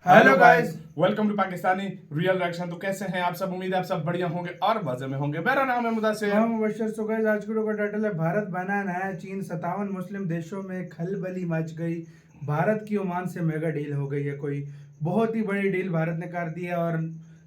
Hello guys, welcome to Pakistani real reaction. तो कैसे हैं आप सब? उम्मीद है आप सब बढ़िया होंगे और मजे में होंगे। मेरा नाम है मुदस्सिर। मैं मुबश्शिर। सो गाइस, आज की वीडियो का टाइटल है भारत बना नया चीन। 57 मुस्लिम देशों में खलबली मच गई। भारत की ओमान से मेगा डील हो गई है। कोई बहुत ही बड़ी डील भारत ने कर दी है और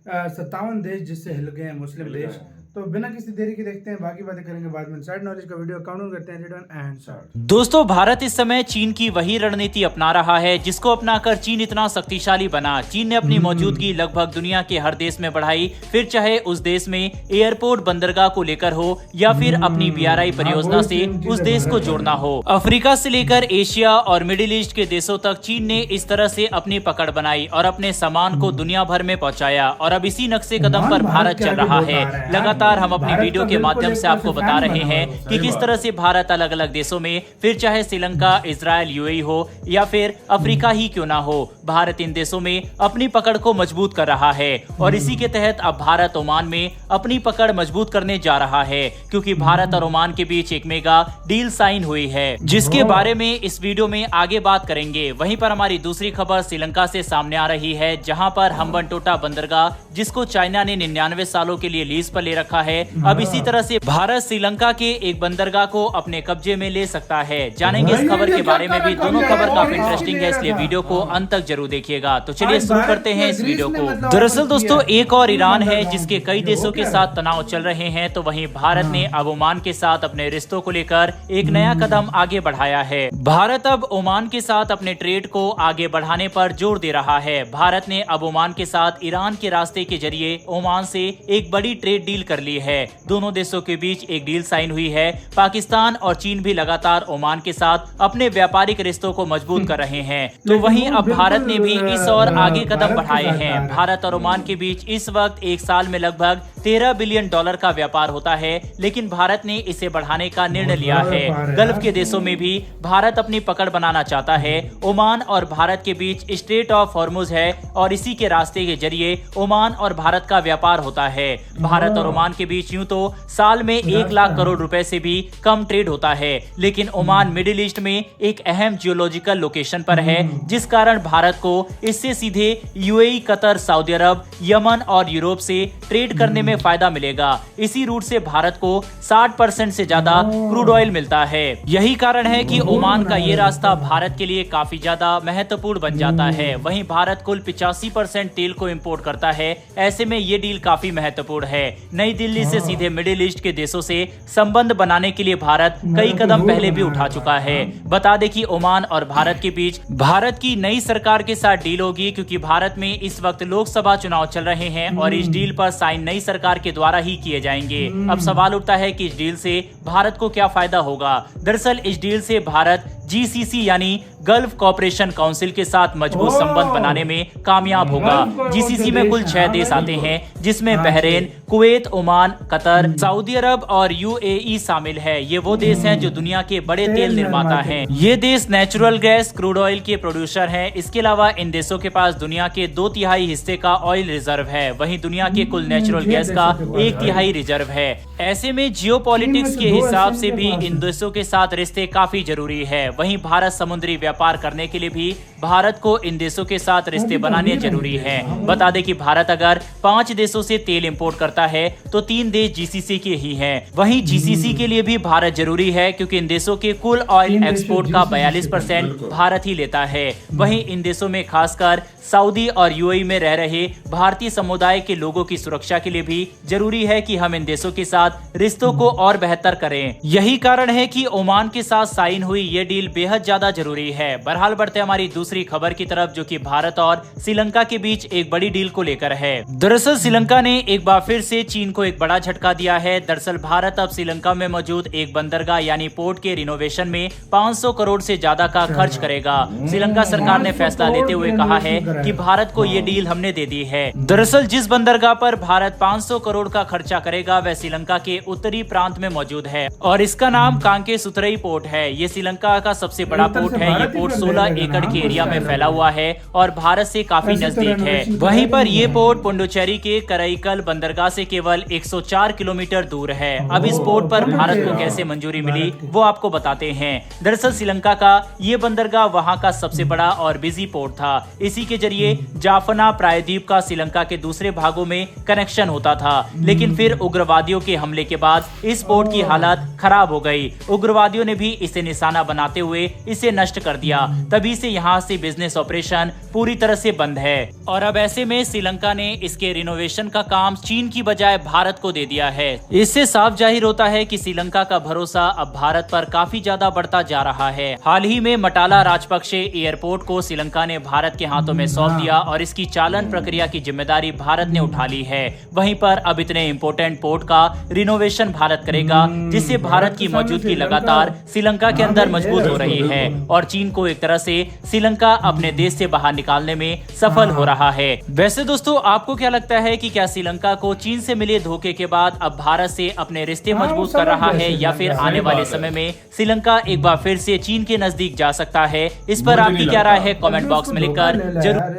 57 देश जिससे हिल गए हैं मुस्लिम देश। तो बिना किसी देरी के देखते हैं, बाकी बातें करेंगे बाद में। साइड नॉलेज का वीडियो काउंट करते हैं। Return and shot. दोस्तों, भारत इस समय चीन की वही रणनीति अपना रहा है जिसको अपनाकर चीन इतना शक्तिशाली बना। चीन ने अपनी मौजूदगी लगभग दुनिया के हर देश में बढ़ाई, फिर चाहे उस देश में एयरपोर्ट बंदरगाह को लेकर हो या फिर अपनी BRI परियोजना से उस देश को जोड़ना हो। अफ्रीका से लेकर एशिया और मिडिल ईस्ट के देशों तक चीन ने इस तरह से अपनी पकड़ बनाई और अपने सामान को दुनिया भर में पहुंचाया। और अब इसी नक्शे कदम पर भारत चल रहा है। लगातार हम अपनी वीडियो के माध्यम से आपको बता रहे हैं कि किस तरह से भारत अलग अलग देशों में, फिर चाहे श्रीलंका, इजराइल, UAE हो या फिर अफ्रीका ही क्यों ना हो, भारत इन देशों में अपनी पकड़ को मजबूत कर रहा है। और इसी के तहत अब भारत ओमान में अपनी पकड़ मजबूत करने जा रहा है, क्योंकि भारत और ओमान के बीच एक मेगा डील साइन हुई है, जिसके बारे में इस वीडियो में आगे बात करेंगे। वहीं पर हमारी दूसरी खबर श्रीलंका से सामने आ रही है, जहां पर हम्बनटोटा बंदरगाह, जिसको चाइना ने 99 सालों के लिए लीज पर ले रखा है, अब इसी तरह से भारत श्रीलंका के एक बंदरगाह को अपने कब्जे में ले सकता है। जानेंगे इस खबर के बारे में भी। दोनों खबर काफी इंटरेस्टिंग है, इसलिए वीडियो को अंत तक जरूर देखिएगा। तो चलिए शुरू करते हैं इस वीडियो को। दरअसल दोस्तों, एक और ईरान है जिसके कई देशों के साथ तनाव चल रहे हैं, तो वहीं भारत ने अब ओमान के साथ अपने रिश्तों को लेकर एक नया कदम आगे बढ़ाया है। भारत अब ओमान के साथ अपने ट्रेड को आगे बढ़ाने पर जोर दे रहा है। भारत ने अब ओमान के साथ ईरान के रास्ते के जरिए ओमान से एक बड़ी ट्रेड डील कर ली है। दोनों देशों के बीच एक डील साइन हुई है। पाकिस्तान और चीन भी लगातार ओमान के साथ अपने व्यापारिक रिश्तों को मजबूत कर रहे हैं, तो वहीं अब भारत ने भी इस और आगे कदम बढ़ाए हैं। भारत और ओमान के बीच इस वक्त एक साल में लगभग $13 बिलियन का व्यापार होता है, लेकिन भारत ने इसे बढ़ाने का निर्णय लिया है। गल्फ के देशों में भी भारत अपनी पकड़ बनाना चाहता है। ओमान और भारत के बीच स्ट्रेट ऑफ हॉर्मुज है और इसी के रास्ते के जरिए ओमान और भारत का व्यापार होता है। भारत और ओमान के बीच यूं तो साल में 1 लाख करोड़ रुपए से भी कम ट्रेड होता है, लेकिन ओमान मिडिल ईस्ट में एक अहम जियोलॉजिकल लोकेशन पर है, जिस कारण भारत को इससे सीधे UAE, कतर, सऊदी अरब, यमन और यूरोप से ट्रेड करने में फायदा मिलेगा। इसी रूट से भारत को 60% से ज्यादा क्रूड ऑयल मिलता है। यही कारण है कि ओमान का ये रास्ता भारत के लिए काफी ज्यादा महत्वपूर्ण बन जाता है। वहीं भारत कुल 85% तेल को इंपोर्ट करता है। ऐसे में ये डील काफी महत्वपूर्ण है। नई दिल्ली से सीधे मिडिल ईस्ट के देशों से संबंध बनाने के लिए भारत कई कदम पहले भी उठा चुका है। बता दें कि ओमान और भारत के बीच भारत की नई सरकार के साथ डील होगी, क्योंकि भारत में इस वक्त लोकसभा चुनाव चल रहे हैं और इस डील पर साइन नई सरकार के द्वारा ही किए जाएंगे। अब सवाल उठता है कि इस डील से भारत को क्या फायदा होगा। दरअसल इस डील से भारत GCC यानी गल्फ कॉपरेशन काउंसिल के साथ मजबूत संबंध बनाने में कामयाब होगा। GCC में कुल 6 देश आते हैं, जिसमें बहरीन, कुवैत, ओमान, कतर, सऊदी अरब और UAE शामिल है। ये वो देश हैं जो दुनिया के बड़े तेल निर्माता हैं। ये देश नेचुरल गैस, क्रूड ऑयल के प्रोड्यूसर हैं। इसके अलावा इन देशों के पास दुनिया के 2/3 हिस्से का ऑयल रिजर्व है। वहीं दुनिया के कुल नेचुरल गैस का 1/3 रिजर्व है। ऐसे में जियोपॉलिटिक्स के हिसाब से भी इन देशों के साथ रिश्ते काफी जरूरी है। वहीं भारत समुद्री व्यापार करने के लिए भी भारत को इन देशों के साथ रिश्ते बनाने जरूरी है। बता दें कि भारत अगर 5 देशों से तेल इंपोर्ट करता है तो 3 देश GCC के ही हैं। वहीं GCC के लिए भी भारत जरूरी है, क्योंकि इन देशों के कुल ऑयल एक्सपोर्ट का 42% भारत ही लेता है। वहीं इन देशों में खासकर सऊदी और UAE में रह रहे भारतीय समुदाय के लोगों की सुरक्षा के लिए भी जरूरी है कि हम इन देशों के साथ रिश्तों को और बेहतर करें। यही कारण है कि ओमान के साथ साइन हुई ये डील बेहद ज्यादा जरूरी है। बहरहाल बढ़ते हमारी दूसरी खबर की तरफ, जो कि भारत और श्रीलंका के बीच एक बड़ी डील को लेकर है। दरअसल श्रीलंका ने एक बार फिर से चीन को एक बड़ा झटका दिया है। दरअसल भारत अब श्रीलंका में मौजूद एक बंदरगाह यानी पोर्ट के रिनोवेशन में 500 करोड़ से ज्यादा का खर्च करेगा। श्रीलंका सरकार ने फैसला लेते हुए कहा है कि भारत को ये डील हमने दे दी है। दरअसल जिस बंदरगाह पर भारत 500 करोड़ का खर्चा करेगा वह श्रीलंका के उत्तरी प्रांत में मौजूद है और इसका नाम कांके सुतरई पोर्ट है। ये श्रीलंका का सबसे बड़ा पोर्ट है। ये पोर्ट 16 एकड़ के एरिया में फैला हुआ है और भारत से काफी नजदीक है। वहीं पर ये पोर्ट पुडुचेरी के कराईकल बंदरगाह से केवल 104 किलोमीटर दूर है। अब इस पोर्ट पर भारत को कैसे मंजूरी मिली वो आपको बताते हैं। दरअसल श्रीलंका का ये बंदरगाह वहां का सबसे बड़ा और बिजी पोर्ट था। इसी के जरिए जाफना प्रायद्वीप का श्रीलंका के दूसरे भागों में कनेक्शन होता था, लेकिन फिर उग्रवादियों के हमले के बाद इस पोर्ट की हालत खराब हो गई। उग्रवादियों ने भी इसे निशाना बनाते हुए इसे नष्ट कर दिया। तभी से यहाँ से बिजनेस ऑपरेशन पूरी तरह से बंद है और अब ऐसे में श्रीलंका ने इसके रिनोवेशन का काम चीन की बजाय भारत को दे दिया है। इससे साफ जाहिर होता है कि श्रीलंका का भरोसा अब भारत पर काफी ज्यादा बढ़ता जा रहा है। हाल ही में मटाला राजपक्षे एयरपोर्ट को श्रीलंका ने भारत के हाथों में सौंप दिया और इसकी चालन प्रक्रिया की जिम्मेदारी भारत ने उठा ली है। वहीं पर अब इतने इम्पोर्टेंट पोर्ट का रिनोवेशन भारत करेगा, जिससे भारत की मौजूदगी लगातार श्रीलंका के अंदर मजबूत हो रही है और चीन को एक तरह से श्रीलंका अपने देश से बाहर निकालने में सफल हो रहा है। वैसे दोस्तों, आपको क्या लगता है कि क्या श्रीलंका को चीन से मिले धोखे के बाद अब भारत से अपने रिश्ते मजबूत कर रहा है या फिर आने वाले समय में श्रीलंका एक बार फिर से चीन के नजदीक जा सकता है? इस पर आपकी क्या राय है कमेंट बॉक्स में लिखकर जरूर।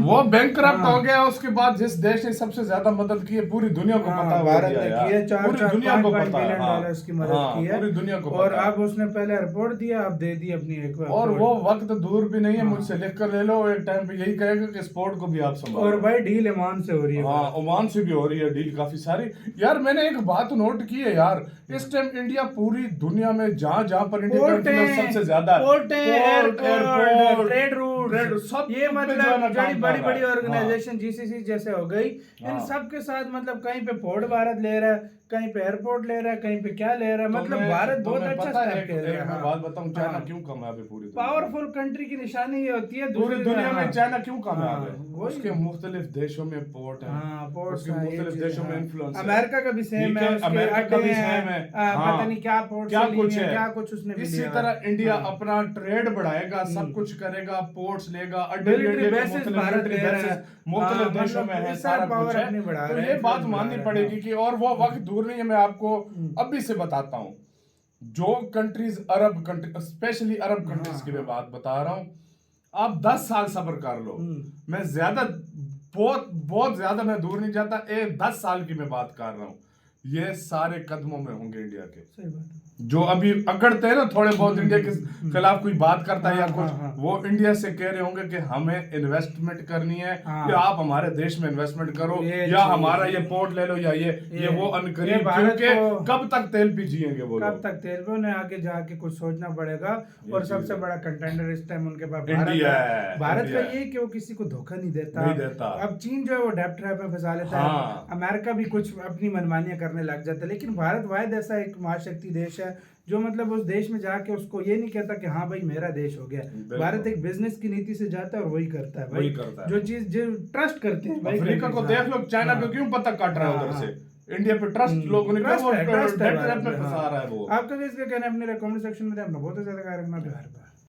वो बैंकरप्ट हो गया, उसके बाद जिस देश ने सबसे ज्यादा मदद की है पूरी दुनिया को पता है, भारत ने की है। पूरी दुनिया को पता है, $4.5 की मदद की है पूरी दुनिया को और पता है। अब उसने पहले रिपोर्ट दिया, अब दे दी अपनी एक और वो वक्त दूर भी नहीं है, मुझसे लिख कर ले लो, एक टाइम पे यही कहेगा कि स्पोर्ट को भी आप संभालो। और भाई डील ओमान से हो रही है। हाँ, ओमान से भी हो रही है डील काफी सारी। यार मैंने एक बात नोट की है यार, इस टाइम इंडिया पूरी दुनिया में जहाँ जहाँ पर इंडिया सबसे ज्यादा ट्रेड रूट सब, ये मतलब बड़ी बड़ी ऑर्गेनाइजेशन जीसीसी जैसे हो गई, इन सब के साथ मतलब कहीं पे पोर्ट भारत ले रहा है, कहीं पे एयरपोर्ट ले रहा है, कहीं पे क्या ले रहा है, मतलब भारत बहुत अच्छा स्टेप ले रहा है। मैं बात बताऊं, चाइना क्यों कामयाब है पूरी पावरफुल कंट्री की निशानी ये होती है पूरी दुनिया में। चाइना क्यों कामयाब है? उसके मुख्तलिफ देशों में पोर्ट है, उसके मुख्तलिफ देशों में इन्फ्लुएंस है। अमेरिका का भी सेम है, अमेरिका का भी सेम है, पता नहीं क्या पोर्ट क्या कुछ है, क्या कुछ उसने। इसी तरह इंडिया अपना ट्रेड बढ़ाएगा, सब कुछ करेगा, पोर्ट्स लेगा, मिलिट्री बेसिस भारत ले रहा है, मुख्तलिफ देशों में है, सारा कुछ है। तो ये बात माननी पड़ेगी कि, और वो वक्त दूर नहीं है। मैं आपको अभी से बताता हूँ, जो कंट्रीज अरब कंट्री, स्पेशली अरब कंट्रीज की मैं बात बता रहा हूँ, आप 10 साल सब्र कर लो। मैं ज्यादा बहुत ज्यादा मैं दूर नहीं जाता, 10 साल की मैं बात कर रहा हूँ। ये सारे कदमों में होंगे इंडिया के। सही बात है। जो अभी अकड़ते हैं ना थोड़े बहुत, इंडिया के खिलाफ कोई बात करता है या कुछ, वो इंडिया से कह रहे होंगे कि हमें इन्वेस्टमेंट करनी है, या आप हमारे देश में इन्वेस्टमेंट करो, या हमारा ये पोर्ट ले लो, या ये वो अनकरीब, क्योंकि कब तक तेल पी जिएंगे वो, कब तक तेल पे उन्हें आगे जाके कुछ सोचना पड़ेगा। और सबसे बड़ा कंटेंडर इस टाइम उनके पास भारत का ये कि वो किसी को धोखा नहीं देता। अब चीन जो है वो डेब्ट ट्रैप में फंसा लेता है, अमेरिका भी कुछ अपनी मनमानियां करने लग जाता है, लेकिन भारत वाहिद ऐसा एक महाशक्ति देश है जो मतलब उस देश में जाके उसको ये नहीं कहता कि हाँ भाई मेरा देश हो गया। भारत एक बिजनेस की नीति से जाता है और वही करता है भाई, जो चीज जो ट्रस्ट करते हैं। अफ्रीका को देख लो, चाइना को क्यों पता काट रहा है उधर से, इंडिया पे ट्रस्ट लोगों ने ट्रस्ट में फंसा रहा है वो। आपका इसका कहना है अपने कमेंट सेक्शन में अपना बहुत ज्यादा कार्य रखना।